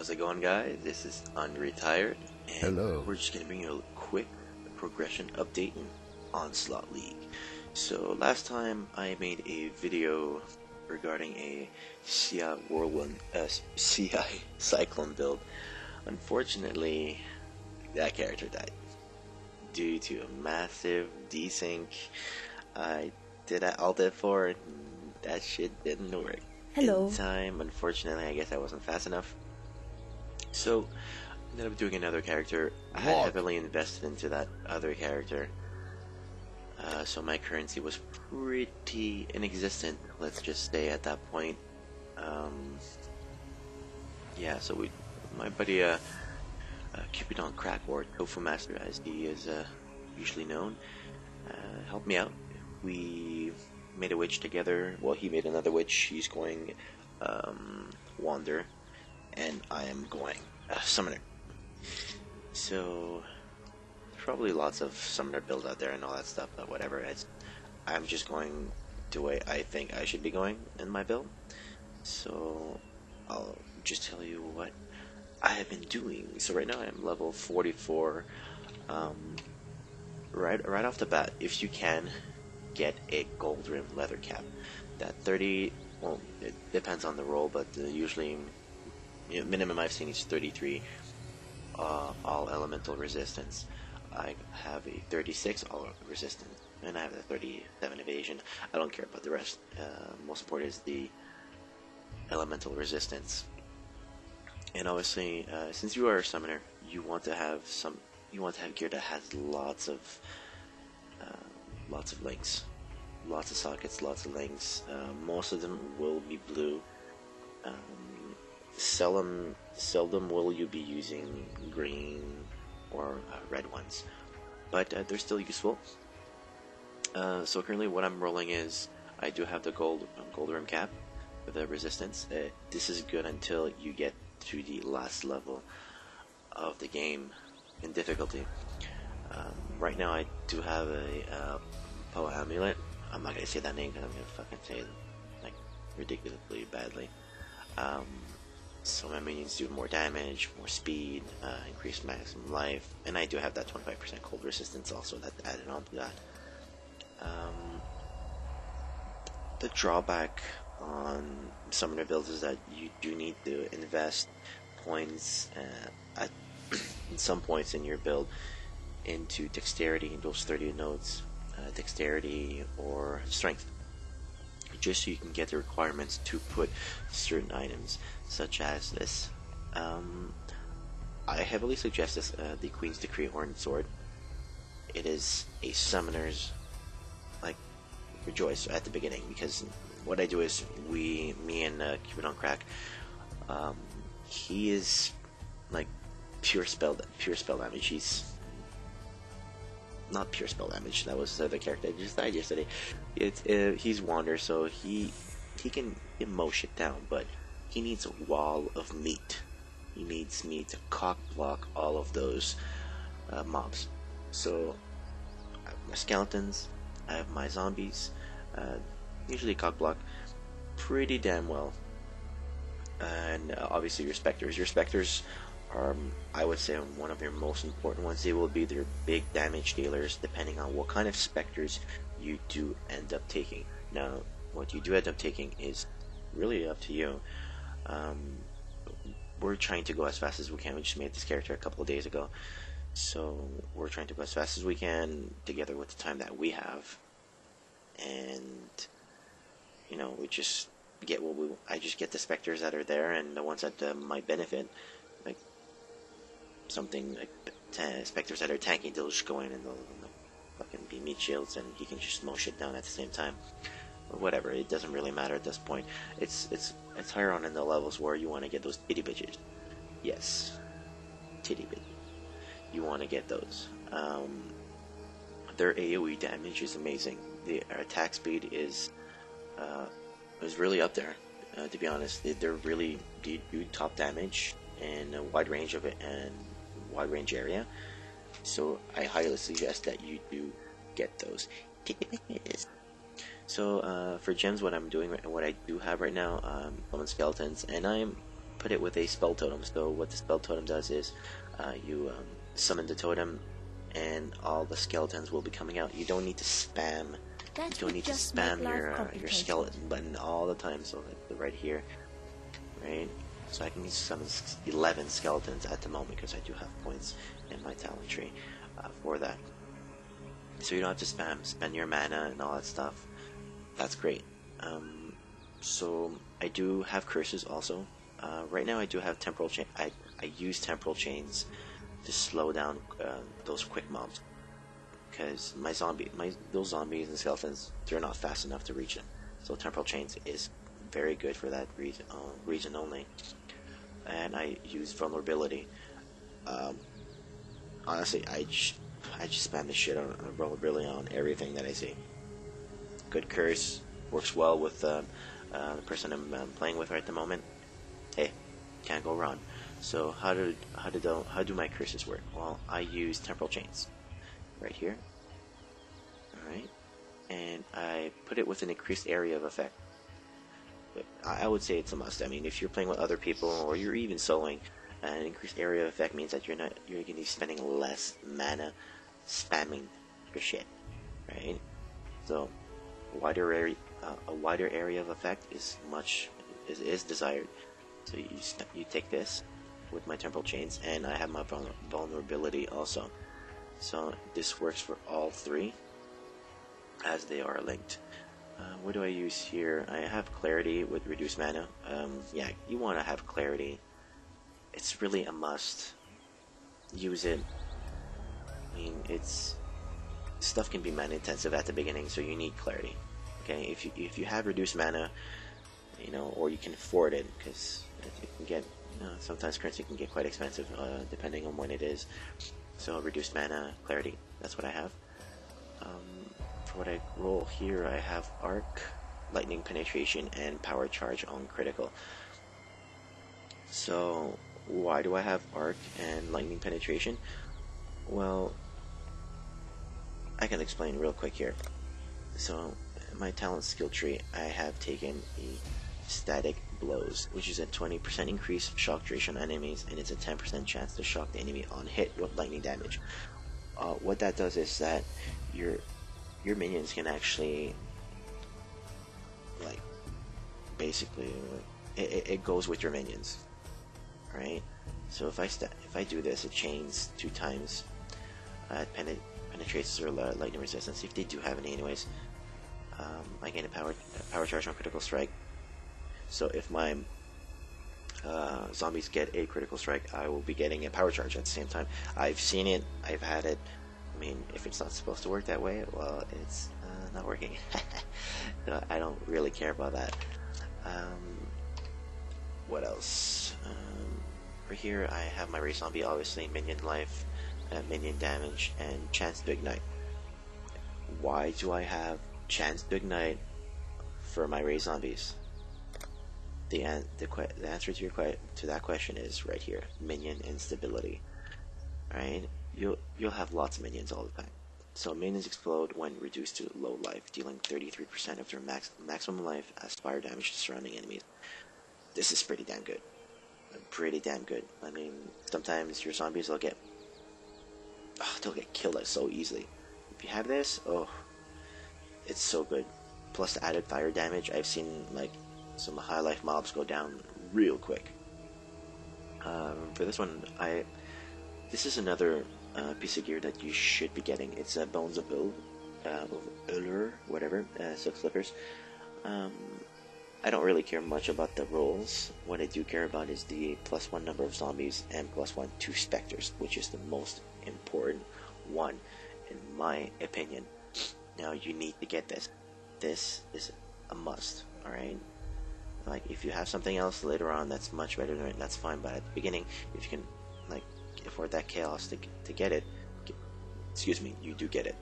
How's it going, guys? This is Unretired, and Hello. we're just gonna bring you a quick progression update in Onslaught League. So last time I made a video regarding a CI Cyclone build. Unfortunately, that character died due to a massive desync. I did all that for it, and that shit didn't work. Hello. In time, unfortunately, I guess I wasn't fast enough. So, I ended up doing another character. I had heavily invested into that other character. So my currency was pretty inexistent, let's just say, at that point. Yeah, so my buddy Cupid on Crack, or Tofumaster as he is usually known, helped me out. We made a witch together. Well, he made another witch. He's going Wander, and I am going Summoner. So probably lots of Summoner builds out there and all that stuff, but whatever. I'm just going the way I think I should be going in my build. So I'll just tell you what I have been doing. So right now I'm level 44. Right off the bat, if you can, get a gold rim leather cap. That 30, well, it depends on the role, but usually minimum I've seen is 33 all elemental resistance. I have a 36 all resistance, and I have a 37 evasion. I don't care about the rest. Most important is the elemental resistance. And obviously, since you are a summoner, you want to have gear that has lots of links, lots of sockets, lots of links. Most of them will be blue. Seldom will you be using green or red ones, but they're still useful. So currently, what I'm rolling is I do have the gold rim cap with the resistance. This is good until you get to the last level of the game in difficulty. Right now I do have a POE amulet. I'm not gonna say that name because I'm gonna fucking say it like ridiculously badly. So my minions do more damage, more speed, increased maximum life, and I do have that 25% cold resistance also that added on to that. The drawback on summoner builds is that you do need to invest points at some points in your build into dexterity, those 30 nodes, dexterity or strength, just so you can get the requirements to put certain items, such as this. I heavily suggest this, the Queen's Decree Horned Sword. It is a summoner's rejoice at the beginning, because what I do is me and Cupid on Crack, he is like pure spell damage. He's not pure spell damage. That was the other character that just died yesterday. He's Wander, so he can mow shit down, but he needs a wall of meat. He needs me to cock block all of those mobs. So I have my skeletons, I have my zombies, usually cock block pretty damn well, and obviously your specters. Your specters are, I would say, one of your most important ones. They will be their big damage dealers, depending on what kind of specters you do end up taking. Now, what you do end up taking is really up to you. We're trying to go as fast as we can. We just made this character a couple of days ago, so we're trying to go as fast as we can together with the time that we have, and we just get I just get the specters that are there, and the ones that might benefit, like something like specters that are tanky, they'll just go in and they'll fucking be meat shields, and he can just mow shit down at the same time. Or whatever, it doesn't really matter at this point. It's higher on in the levels where you want to get those titty bitches. Yes, titty bitch. You want to get those. Their AoE damage is amazing. Their attack speed is really up there. To be honest, they're really do top damage in a wide range of it and wide range area. So I highly suggest that you do get those titty bitches. So for gems, what I'm doing, what I do have right now, I'm skeletons, and I'm put it with a spell totem. So what the spell totem does is you summon the totem, and all the skeletons will be coming out. You don't need to spam. You don't need to spam your skeleton button all the time. So like right here, right? So I can summon 11 skeletons at the moment because I do have points in my talent tree for that. So you don't have to spend your mana and all that stuff. That's great. So I do have curses also. Right now I do have temporal chain. I use temporal chains to slow down those quick mobs, because those zombies and skeletons, they're not fast enough to reach them. So temporal chains is very good for that reason only. And I use vulnerability. Honestly, I just spam the shit on vulnerability on everything that I see. Good curse works well with the person I'm playing with right at the moment. Hey, can't go wrong. So how do my curses work? Well, I use temporal chains right here. All right, and I put it with an increased area of effect. But I would say it's a must. I mean, if you're playing with other people or you're even soloing, an increased area of effect means that you're going to be spending less mana spamming your shit, right? So a wider area of effect is desired. So you take this with my temporal chains, and I have my vulnerability also. So this works for all three, as they are linked. What do I use here? I have clarity with reduced mana. Yeah, you want to have clarity. It's really a must. Use it. I mean, stuff can be mana intensive at the beginning, so you need clarity. Okay, if you have reduced mana, you know, or you can afford it, because you can get, sometimes currency can get quite expensive depending on when it is. So reduced mana, clarity, that's what I have. For what I roll here, I have arc, lightning penetration, and power charge on critical. So why do I have arc and lightning penetration? Well, I can explain real quick here. So my talent skill tree, I have taken a static blows, which is a 20% increase shock duration on enemies, and it's a 10% chance to shock the enemy on hit with lightning damage. What that does is that your minions can actually, like, basically, it goes with your minions, right? So if I do this, it chains 2 times, penetrates their lightning resistance, if they do have any anyways. I gain a power charge on critical strike. So if my zombies get a critical strike, I will be getting a power charge at the same time. I've seen it, I've had it. I mean, if it's not supposed to work that way, well, it's not working. I don't really care about that. What else? Right here, I have my race zombie, obviously, minion life, minion damage, and chance to ignite. Why do I have chance to ignite for my race zombies? The answer to that question is right here: minion instability. Right? You'll have lots of minions all the time. So minions explode when reduced to low life, dealing 33% of their maximum life as fire damage to surrounding enemies. This is pretty damn good. Pretty damn good. I mean, sometimes your zombies they'll get killed so easily. If you have this, oh, it's so good. Plus the added fire damage, I've seen like some high life mobs go down real quick. For this one, this is another piece of gear that you should be getting. It's Bones of Ullr, whatever, silk slippers. I don't really care much about the rolls. What I do care about is the +1 number of zombies and +1 2 specters, which is the most important one, in my opinion. Now, you need to get this. This is a must, alright? Like, if you have something else later on that's much better than it, that's fine, but at the beginning, if you can, like, afford that chaos to get it, excuse me, you do get it.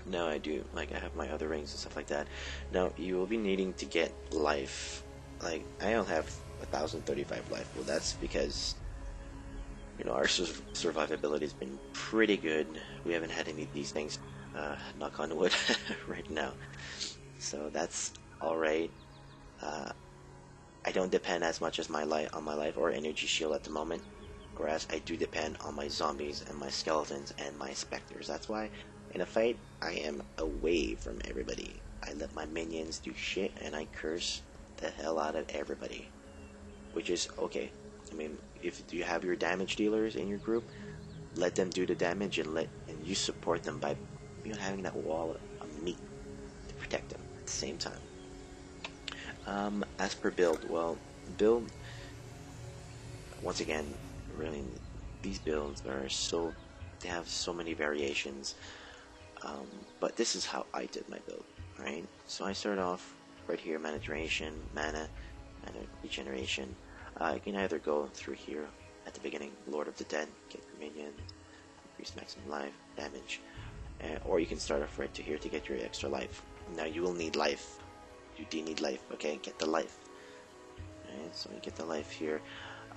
No, I do. Like, I have my other rings and stuff like that. Now, you will be needing to get life. Like, I don't have 1,035 life. Well, that's because, you know, our survivability has been pretty good. We haven't had any of these things, knock on wood, right now. So that's alright. I don't depend as much as my life on my life or energy shield at the moment, whereas I do depend on my zombies and my skeletons and my specters. That's why in a fight I am away from everybody. I let my minions do shit and I curse the hell out of everybody, which is okay. I mean, if you have your damage dealers in your group, let them do the damage and you support them by having that wall of meat to protect them at the same time. As per build, well, build, once again, really, these builds are they have so many variations, but this is how I did my build, right? So I start off right here, mana duration, mana regeneration. You can either go through here at the beginning, Lord of the Dead, get your minion, increase maximum life, damage, or you can start off right to here to get your extra life. Now you will need life. You do need life, okay? Get the life. Alright, so you get the life here.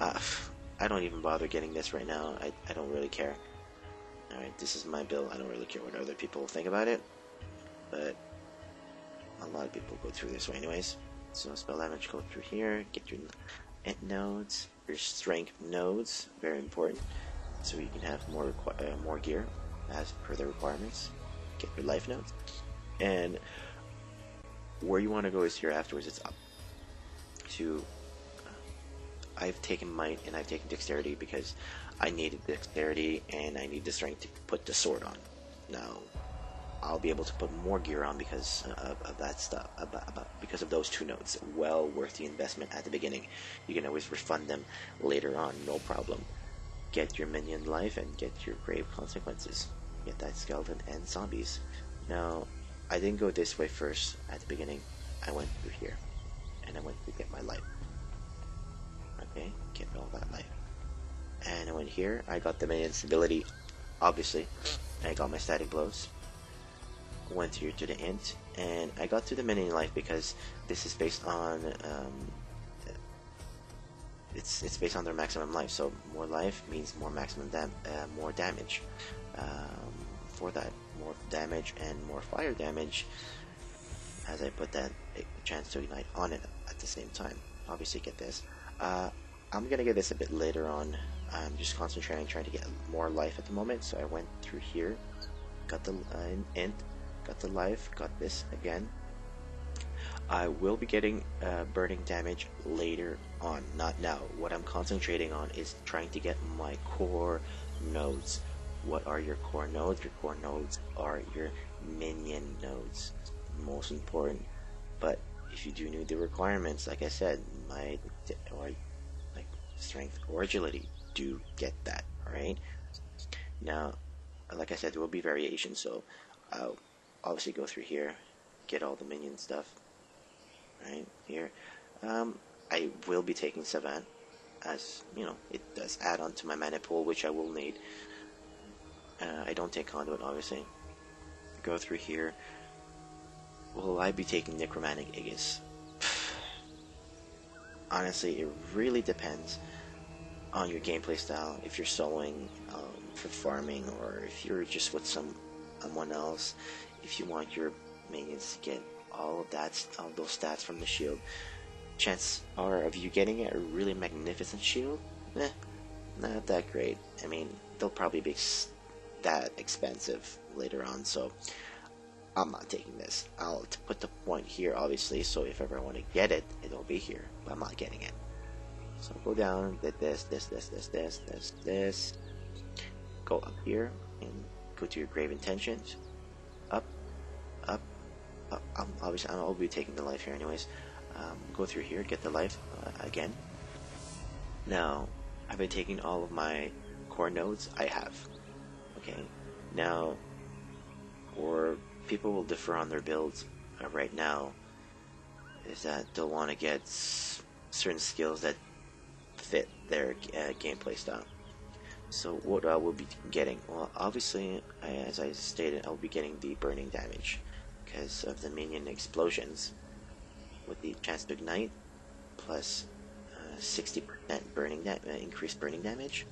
I don't even bother getting this right now. I don't really care. Alright, this is my build. I don't really care what other people think about it, but a lot of people go through this way anyways. So spell damage, go through here, get your int nodes, your strength nodes, very important, so you can have more gear as per the requirements. Get your life nodes, and where you want to go is here afterwards. It's up to I've taken might and I've taken dexterity because I needed dexterity and I need the strength to put the sword on. Now I'll be able to put more gear on because of that stuff, because of those two nodes. Well worth the investment at the beginning. You can always refund them later on, no problem. Get your minion life and get your grave consequences. Get that skeleton and zombies. Now I didn't go this way first at the beginning. I went through here and I went to get my life. Okay, get all that life. And I went here, I got the minion stability, obviously. I got my static blows. Went here to the int, and I got to the minion life because this is based on it's based on their maximum life. So more life means more maximum more damage. For that, more damage and more fire damage, as I put that chance to ignite on it at the same time. Obviously, get this. I'm gonna get this a bit later on. I'm just concentrating trying to get more life at the moment. So I went through here, got the int. Got the life, got this again. I will be getting burning damage later on, not now. What I'm concentrating on is trying to get my core nodes. What are your core nodes? Your core nodes are your minion nodes. Most important. But if you do need the requirements, like I said, like strength or agility, do get that, alright? Now, like I said, there will be variations, so I'll obviously go through here, get all the minion stuff, right here. I will be taking Savant, as you know, it does add on to my mana pool, which I will need. I don't take Conduit, obviously. Go through here. Will I be taking Necromantic Aegis? Honestly, it really depends on your gameplay style. If you're soloing for farming, or if you're just with someone else. If you want your minions to get all of those stats from the shield, chances are of you getting a really magnificent shield, not that great. I mean, they'll probably be that expensive later on, so I'm not taking this. I'll put the point here, obviously, so if ever I want to get it, it'll be here, but I'm not getting it. So go down, get this, go up here, and go to your grave intentions. Up. Obviously, I'll be taking the life here anyways. Go through here, get the life again. Now, I've been taking all of my core nodes. I have. Okay. Now, or people will differ on their builds right now, is that they'll want to get certain skills that fit their gameplay style. So what I will be getting, well, obviously, as I stated, I'll be getting the burning damage because of the minion explosions with the chance to ignite plus 60% increased burning damage.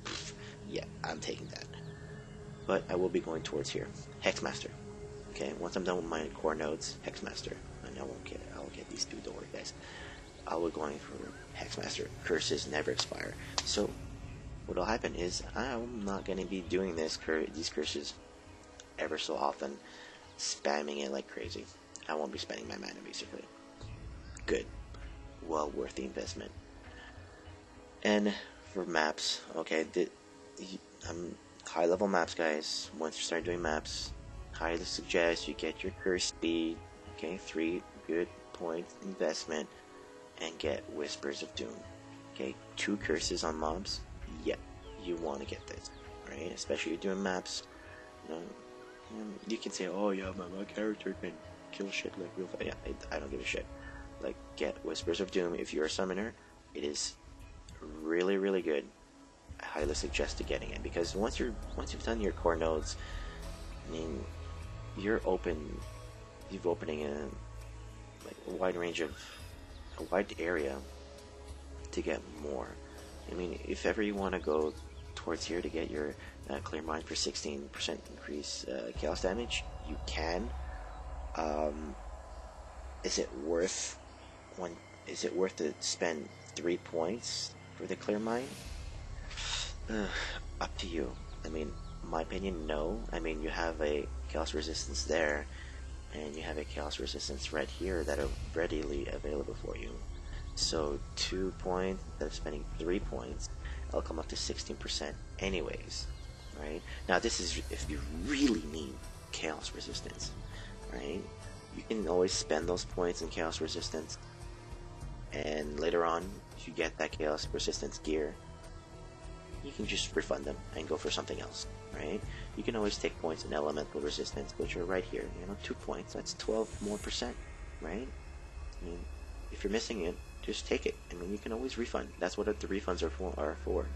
Yeah, I'm taking that. But I will be going towards here, Hexmaster. Okay, once I'm done with my core nodes, Hexmaster, and I'll get these two door guys. I was going for Hexmaster. Curses never expire. So what'll happen is I'm not gonna be doing these curses ever so often, spamming it like crazy. I won't be spending my mana basically. Good. Well worth the investment. And for maps, okay, high level maps, guys. Once you start doing maps, highly suggest you get your curse speed. Okay, 3 good points investment, and get Whispers of Doom. Okay, 2 curses on mobs. Yep, you want to get this, right? Especially if you're doing maps. You can say, oh yeah, my character can kill shit like real fast. Yeah, I don't give a shit. Like, get Whispers of Doom if you're a summoner. It is really, really good. I highly suggest to getting it, because once you've done your core nodes, I mean, you're opening a wide range of a wide area to get more. I mean, if ever you want to go towards here to get your clear mind for 16% increase chaos damage, you can. Is it worth to spend 3 points for the clear mind? Up to you. I mean, my opinion, no. I mean, you have a chaos resistance there, and you have a chaos resistance right here that are readily available for you. So 2 points instead of spending 3 points, it'll come up to 16% anyways, right? Now this is if you really need chaos resistance, right? You can always spend those points in chaos resistance, and later on, if you get that chaos resistance gear, you can just refund them and go for something else, right? You can always take points in elemental resistance, which are right here. 2 points, that's 12 more percent, right? I mean, if you're missing it, just take it. I mean, you can always refund. That's what the refunds are for.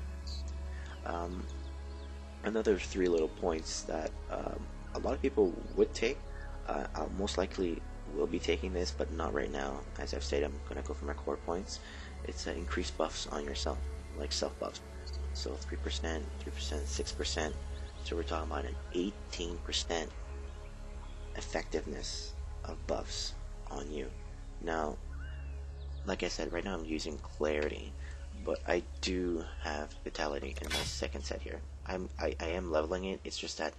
Another 3 little points that a lot of people would take. I'll most likely will be taking this, but not right now. As I've stated, I'm going to go for my core points. It's increased buffs on yourself, like self buffs. So 3%, 3%, 6%. So we're talking about an 18% effectiveness of buffs on you. Now, like I said, right now I'm using Clarity, but I do have Vitality in my second set here. I am leveling it. It's just that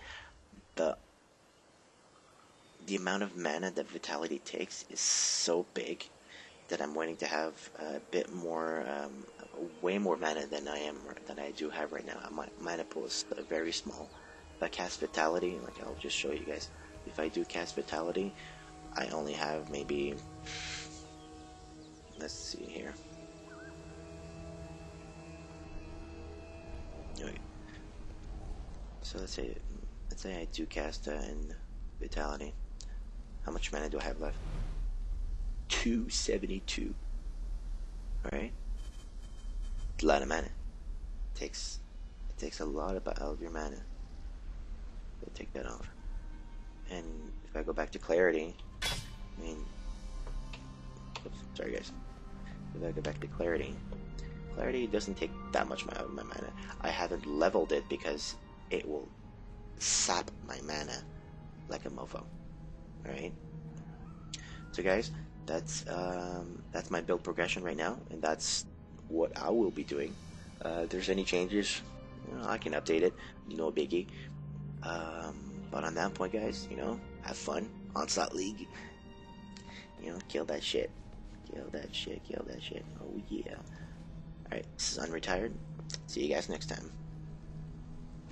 the amount of mana that Vitality takes is so big that I'm waiting to have a bit more, way more mana than I do have right now. My mana pool is very small. If I cast Vitality, like I'll just show you guys. If I do cast Vitality, I only have maybe, let's see here. Okay. So let's say I do cast in Vitality. How much mana do I have left? 272. Alright? A lot of mana. It takes a lot of your mana. We'll take that off. And if I go back to Clarity, I mean, oops, sorry guys. If I go back to Clarity doesn't take that much of my mana. I haven't leveled it because it will sap my mana like a mofo. Alright? So guys, that's my build progression right now, and that's what I will be doing. If there's any changes, I can update it, no biggie. But on that point, guys, have fun. Onslaught League. Kill that shit. Kill that shit. Oh yeah. Alright, this is Unretired. See you guys next time.